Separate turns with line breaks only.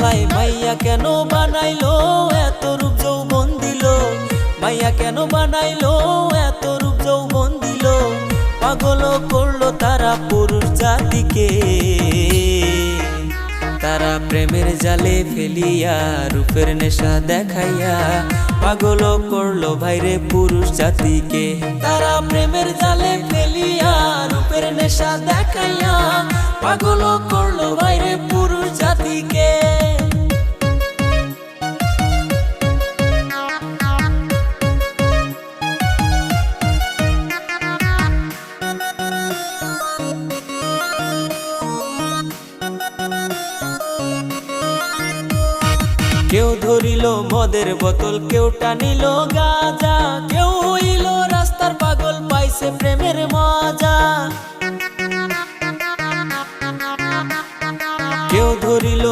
আল্লাহ মাইয়া কেন বানাইলো এত রূপ যৌবন দিল, মাইয়া কেন বানাইলো এত রূপ যৌবন দিল, পাগল করলো তারা পুরুষ জাতিকে। তারা প্রেমের জালে ফেলিয়া রূপের নেশা দেখাইয়া পাগল করলো ভাইরে পুরুষ জাতিকে। তারা প্রেমের জালে ফেলিয়া রূপের নেশা দেখাইয়া পাগল করলো ভাইরে পুরুষ জাতিকে। কেউ ধরিল মদের বোতল, কেউ টানিল গাঁজা, কেউ হইল রাস্তার পাগল পাইছে প্রেমের মজা। কেউ ধরিল